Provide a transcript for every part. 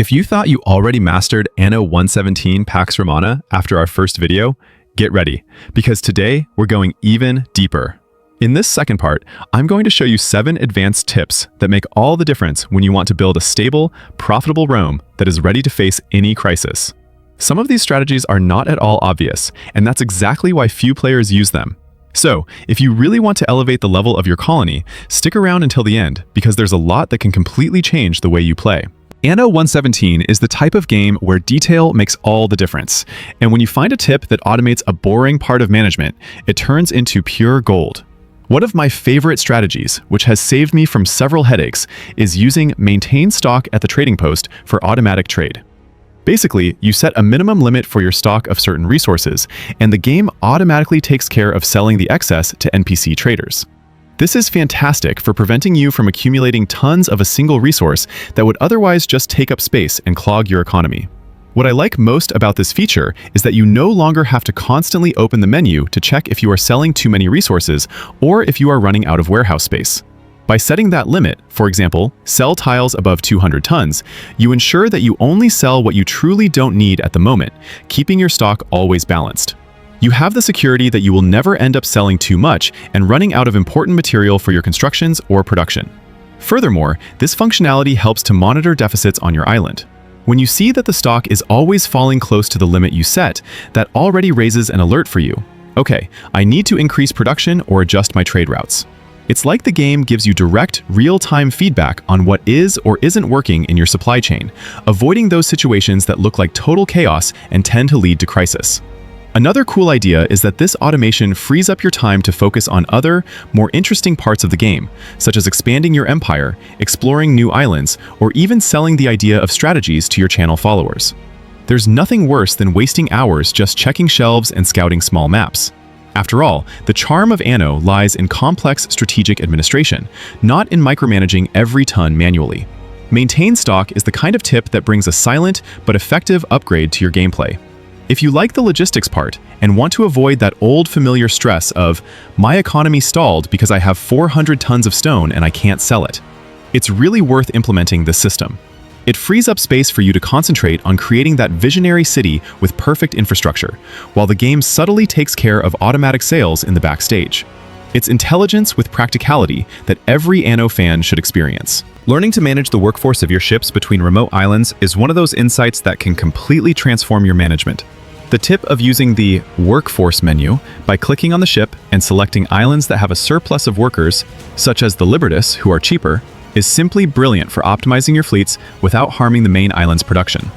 If you thought you already mastered Anno 117 Pax Romana after our first video, get ready, because today we're going even deeper. In this second part, I'm going to show you 7 advanced tips that make all the difference when you want to build a stable, profitable Rome that is ready to face any crisis. Some of these strategies are not at all obvious, and that's exactly why few players use them. So, if you really want to elevate the level of your colony, stick around until the end, because there's a lot that can completely change the way you play. Anno 117 is the type of game where detail makes all the difference, and when you find a tip that automates a boring part of management, it turns into pure gold. One of my favorite strategies, which has saved me from several headaches, is using maintain stock at the trading post for automatic trade. Basically, you set a minimum limit for your stock of certain resources, and the game automatically takes care of selling the excess to NPC traders. This is fantastic for preventing you from accumulating tons of a single resource that would otherwise just take up space and clog your economy. What I like most about this feature is that you no longer have to constantly open the menu to check if you are selling too many resources or if you are running out of warehouse space. By setting that limit, for example, sell tiles above 200 tons, you ensure that you only sell what you truly don't need at the moment, keeping your stock always balanced. You have the security that you will never end up selling too much and running out of important material for your constructions or production. Furthermore, this functionality helps to monitor deficits on your island. When you see that the stock is always falling close to the limit you set, that already raises an alert for you. Okay, I need to increase production or adjust my trade routes. It's like the game gives you direct, real-time feedback on what is or isn't working in your supply chain, avoiding those situations that look like total chaos and tend to lead to crisis. Another cool idea is that this automation frees up your time to focus on other, more interesting parts of the game, such as expanding your empire, exploring new islands, or even selling the idea of strategies to your channel followers. There's nothing worse than wasting hours just checking shelves and scouting small maps. After all, the charm of Anno lies in complex strategic administration, not in micromanaging every ton manually. Maintain stock is the kind of tip that brings a silent but effective upgrade to your gameplay. If you like the logistics part and want to avoid that old familiar stress of, my economy stalled because I have 400 tons of stone and I can't sell it, it's really worth implementing this system. It frees up space for you to concentrate on creating that visionary city with perfect infrastructure, while the game subtly takes care of automatic sales in the backstage. It's intelligence with practicality that every Anno fan should experience. Learning to manage the workforce of your ships between remote islands is one of those insights that can completely transform your management. The tip of using the Workforce menu by clicking on the ship and selecting islands that have a surplus of workers, such as the Libertas, who are cheaper, is simply brilliant for optimizing your fleets without harming the main island's production.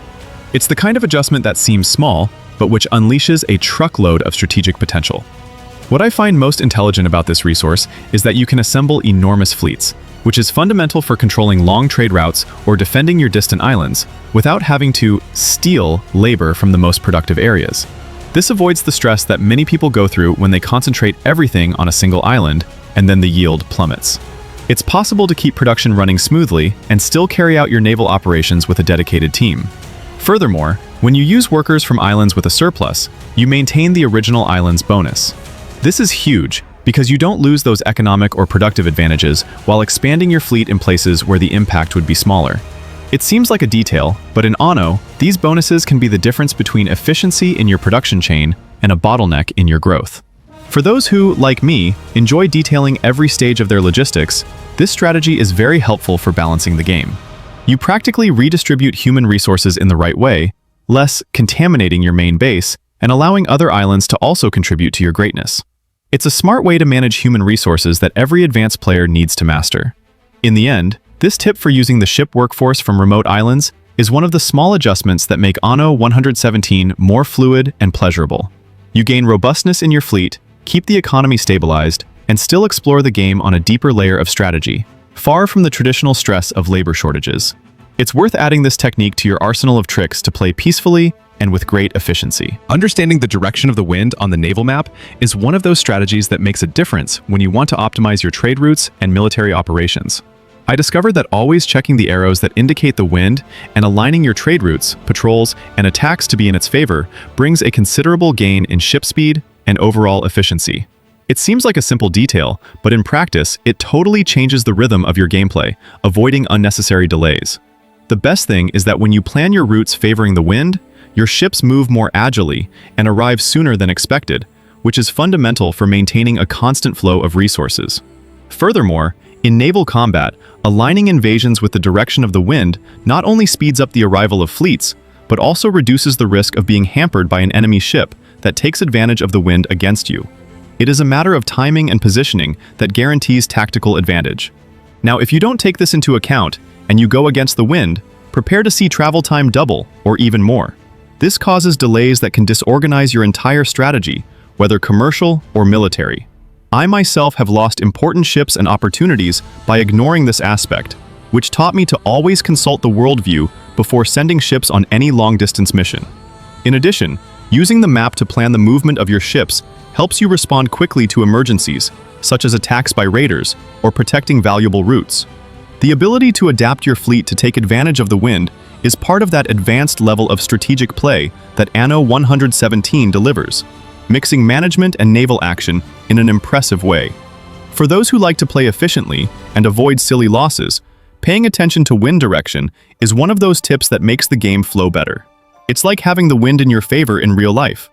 It's the kind of adjustment that seems small, but which unleashes a truckload of strategic potential. What I find most intelligent about this resource is that you can assemble enormous fleets, which is fundamental for controlling long trade routes or defending your distant islands, without having to steal labor from the most productive areas. This avoids the stress that many people go through when they concentrate everything on a single island, and then the yield plummets. It's possible to keep production running smoothly and still carry out your naval operations with a dedicated team. Furthermore, when you use workers from islands with a surplus, you maintain the original island's bonus. This is huge, because you don't lose those economic or productive advantages while expanding your fleet in places where the impact would be smaller. It seems like a detail, but in Anno, these bonuses can be the difference between efficiency in your production chain and a bottleneck in your growth. For those who, like me, enjoy detailing every stage of their logistics, this strategy is very helpful for balancing the game. You practically redistribute human resources in the right way, less contaminating your main base, and allowing other islands to also contribute to your greatness. It's a smart way to manage human resources that every advanced player needs to master. In the end, this tip for using the ship workforce from remote islands is one of the small adjustments that make Anno 117 more fluid and pleasurable. You gain robustness in your fleet, keep the economy stabilized, and still explore the game on a deeper layer of strategy, far from the traditional stress of labor shortages. It's worth adding this technique to your arsenal of tricks to play peacefully and with great efficiency. Understanding the direction of the wind on the naval map is one of those strategies that makes a difference when you want to optimize your trade routes and military operations. I discovered that always checking the arrows that indicate the wind and aligning your trade routes, patrols, and attacks to be in its favor brings a considerable gain in ship speed and overall efficiency. It seems like a simple detail, but in practice, it totally changes the rhythm of your gameplay, avoiding unnecessary delays. The best thing is that when you plan your routes favoring the wind, your ships move more agilely and arrive sooner than expected, which is fundamental for maintaining a constant flow of resources. Furthermore, in naval combat, aligning invasions with the direction of the wind not only speeds up the arrival of fleets, but also reduces the risk of being hampered by an enemy ship that takes advantage of the wind against you. It is a matter of timing and positioning that guarantees tactical advantage. Now, if you don't take this into account and you go against the wind, prepare to see travel time double or even more. This causes delays that can disorganize your entire strategy, whether commercial or military. I myself have lost important ships and opportunities by ignoring this aspect, which taught me to always consult the worldview before sending ships on any long-distance mission. In addition, using the map to plan the movement of your ships helps you respond quickly to emergencies, such as attacks by raiders or protecting valuable routes. The ability to adapt your fleet to take advantage of the wind is part of that advanced level of strategic play that Anno 117 delivers, mixing management and naval action in an impressive way. For those who like to play efficiently and avoid silly losses, paying attention to wind direction is one of those tips that makes the game flow better. It's like having the wind in your favor in real life.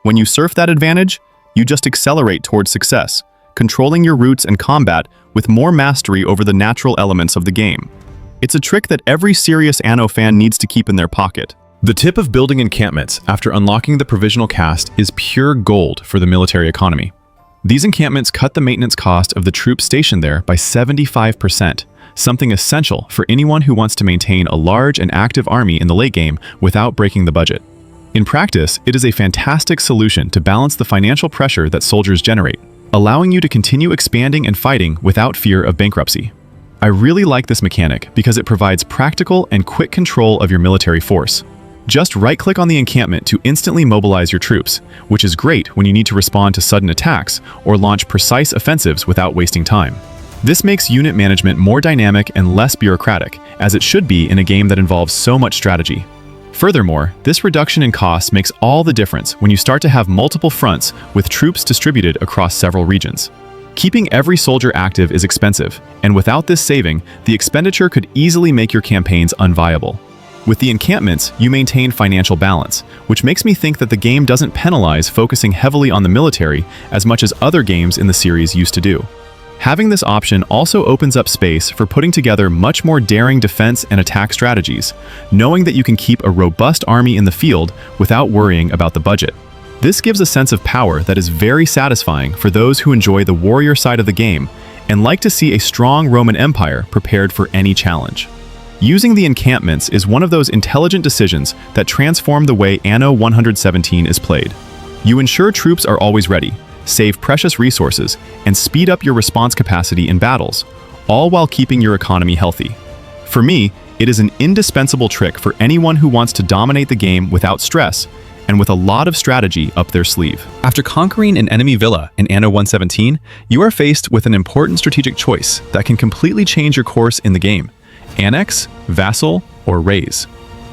When you surf that advantage, you just accelerate towards success, controlling your routes and combat with more mastery over the natural elements of the game. It's a trick that every serious Anno fan needs to keep in their pocket. The tip of building encampments after unlocking the provisional cast is pure gold for the military economy. These encampments cut the maintenance cost of the troops stationed there by 75%, something essential for anyone who wants to maintain a large and active army in the late game without breaking the budget. In practice, it is a fantastic solution to balance the financial pressure that soldiers generate, allowing you to continue expanding and fighting without fear of bankruptcy. I really like this mechanic because it provides practical and quick control of your military force. Just right-click on the encampment to instantly mobilize your troops, which is great when you need to respond to sudden attacks or launch precise offensives without wasting time. This makes unit management more dynamic and less bureaucratic, as it should be in a game that involves so much strategy. Furthermore, this reduction in costs makes all the difference when you start to have multiple fronts with troops distributed across several regions. Keeping every soldier active is expensive, and without this saving, the expenditure could easily make your campaigns unviable. With the encampments, you maintain financial balance, which makes me think that the game doesn't penalize focusing heavily on the military as much as other games in the series used to do. Having this option also opens up space for putting together much more daring defense and attack strategies, knowing that you can keep a robust army in the field without worrying about the budget. This gives a sense of power that is very satisfying for those who enjoy the warrior side of the game and like to see a strong Roman Empire prepared for any challenge. Using the encampments is one of those intelligent decisions that transform the way Anno 117 is played. You ensure troops are always ready, save precious resources, and speed up your response capacity in battles, all while keeping your economy healthy. For me, it is an indispensable trick for anyone who wants to dominate the game without stress and with a lot of strategy up their sleeve. After conquering an enemy villa in Anno 117, you are faced with an important strategic choice that can completely change your course in the game: annex, vassal, or raise.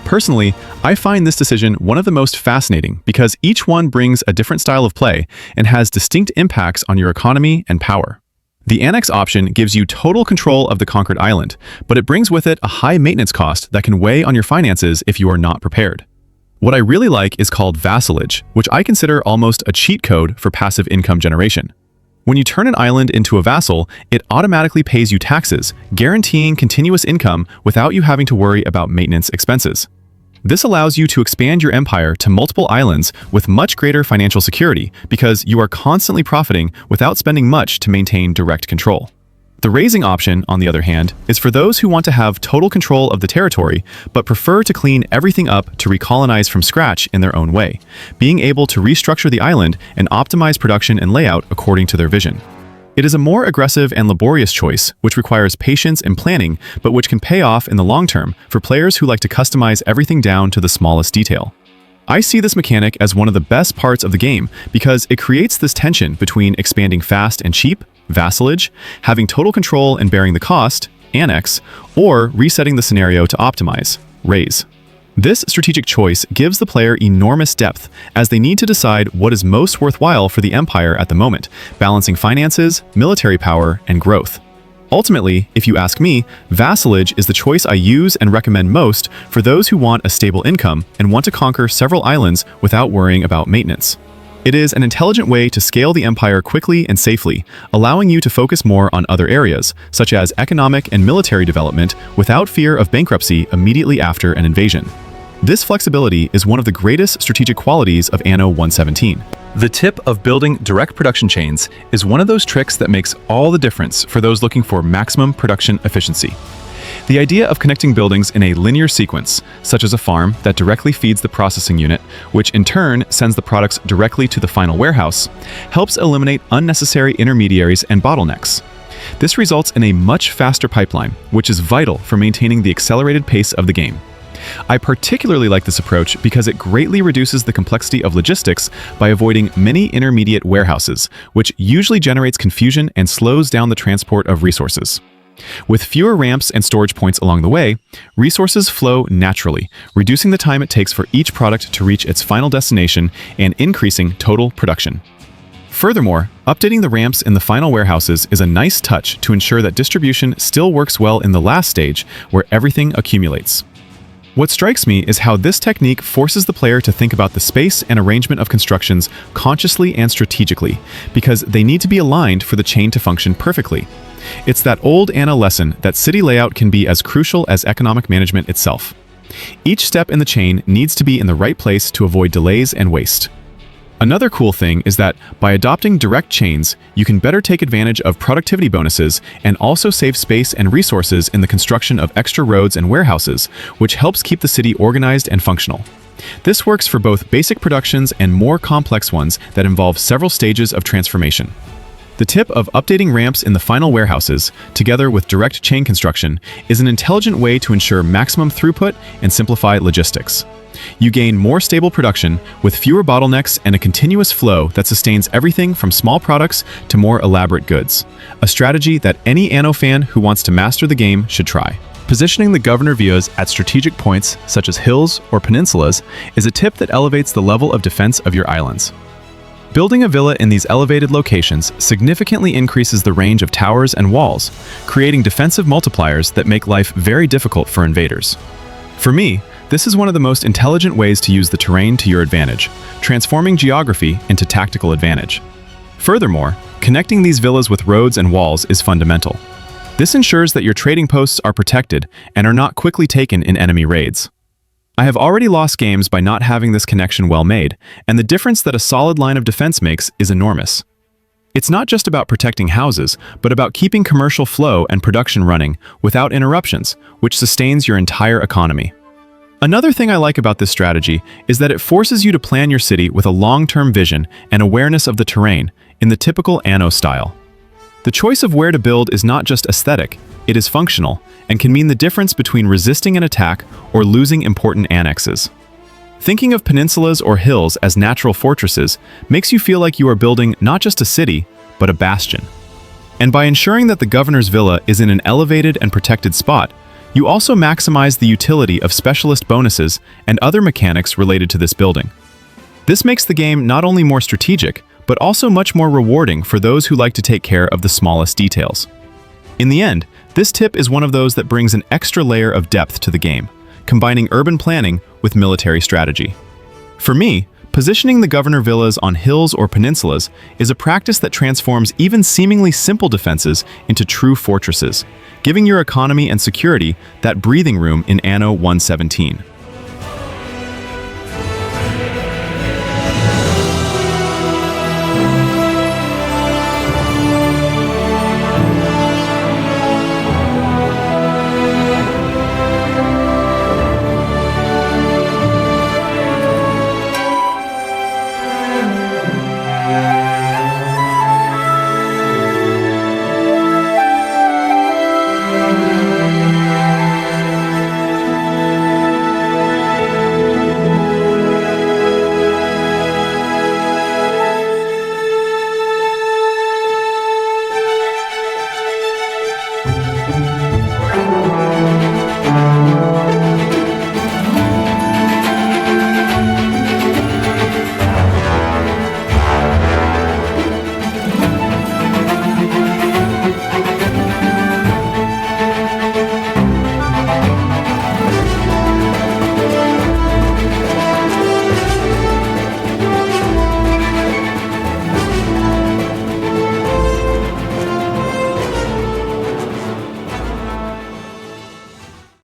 Personally, I find this decision one of the most fascinating because each one brings a different style of play and has distinct impacts on your economy and power. The annex option gives you total control of the conquered island, but it brings with it a high maintenance cost that can weigh on your finances if you are not prepared. What I really like is called vassalage, which I consider almost a cheat code for passive income generation. When you turn an island into a vassal, it automatically pays you taxes, guaranteeing continuous income without you having to worry about maintenance expenses. This allows you to expand your empire to multiple islands with much greater financial security because you are constantly profiting without spending much to maintain direct control. The raising option, on the other hand, is for those who want to have total control of the territory but prefer to clean everything up to recolonize from scratch in their own way, being able to restructure the island and optimize production and layout according to their vision. It is a more aggressive and laborious choice, which requires patience and planning, but which can pay off in the long term for players who like to customize everything down to the smallest detail. I see this mechanic as one of the best parts of the game because it creates this tension between expanding fast and cheap, vassalage, having total control and bearing the cost, annex, or resetting the scenario to optimize, raise. This strategic choice gives the player enormous depth as they need to decide what is most worthwhile for the empire at the moment, balancing finances, military power, and growth. Ultimately, if you ask me, vassalage is the choice I use and recommend most for those who want a stable income and want to conquer several islands without worrying about maintenance. It is an intelligent way to scale the empire quickly and safely, allowing you to focus more on other areas, such as economic and military development, without fear of bankruptcy immediately after an invasion. This flexibility is one of the greatest strategic qualities of Anno 117. The tip of building direct production chains is one of those tricks that makes all the difference for those looking for maximum production efficiency. The idea of connecting buildings in a linear sequence, such as a farm that directly feeds the processing unit, which in turn sends the products directly to the final warehouse, helps eliminate unnecessary intermediaries and bottlenecks. This results in a much faster pipeline, which is vital for maintaining the accelerated pace of the game. I particularly like this approach because it greatly reduces the complexity of logistics by avoiding many intermediate warehouses, which usually generates confusion and slows down the transport of resources. With fewer ramps and storage points along the way, resources flow naturally, reducing the time it takes for each product to reach its final destination and increasing total production. Furthermore, updating the ramps in the final warehouses is a nice touch to ensure that distribution still works well in the last stage, where everything accumulates. What strikes me is how this technique forces the player to think about the space and arrangement of constructions consciously and strategically, because they need to be aligned for the chain to function perfectly. It's that old Anno lesson that city layout can be as crucial as economic management itself. Each step in the chain needs to be in the right place to avoid delays and waste. Another cool thing is that by adopting direct chains, you can better take advantage of productivity bonuses and also save space and resources in the construction of extra roads and warehouses, which helps keep the city organized and functional. This works for both basic productions and more complex ones that involve several stages of transformation. The tip of updating ramps in the final warehouses, together with direct chain construction, is an intelligent way to ensure maximum throughput and simplify logistics. You gain more stable production with fewer bottlenecks and a continuous flow that sustains everything from small products to more elaborate goods, a strategy that any Anno fan who wants to master the game should try. Positioning the governor villas at strategic points, such as hills or peninsulas, is a tip that elevates the level of defense of your islands. Building a villa in these elevated locations significantly increases the range of towers and walls, creating defensive multipliers that make life very difficult for invaders. For me, this is one of the most intelligent ways to use the terrain to your advantage, transforming geography into tactical advantage. Furthermore, connecting these villas with roads and walls is fundamental. This ensures that your trading posts are protected and are not quickly taken in enemy raids. I have already lost games by not having this connection well made, and the difference that a solid line of defense makes is enormous. It's not just about protecting houses, but about keeping commercial flow and production running without interruptions, which sustains your entire economy. Another thing I like about this strategy is that it forces you to plan your city with a long-term vision and awareness of the terrain in the typical Anno style. The choice of where to build is not just aesthetic, it is functional, and can mean the difference between resisting an attack or losing important annexes. Thinking of peninsulas or hills as natural fortresses makes you feel like you are building not just a city, but a bastion. And by ensuring that the governor's villa is in an elevated and protected spot, you also maximize the utility of specialist bonuses and other mechanics related to this building. This makes the game not only more strategic, but also much more rewarding for those who like to take care of the smallest details. In the end, this tip is one of those that brings an extra layer of depth to the game, combining urban planning with military strategy. For me, positioning the governor villas on hills or peninsulas is a practice that transforms even seemingly simple defenses into true fortresses, giving your economy and security that breathing room in Anno 117.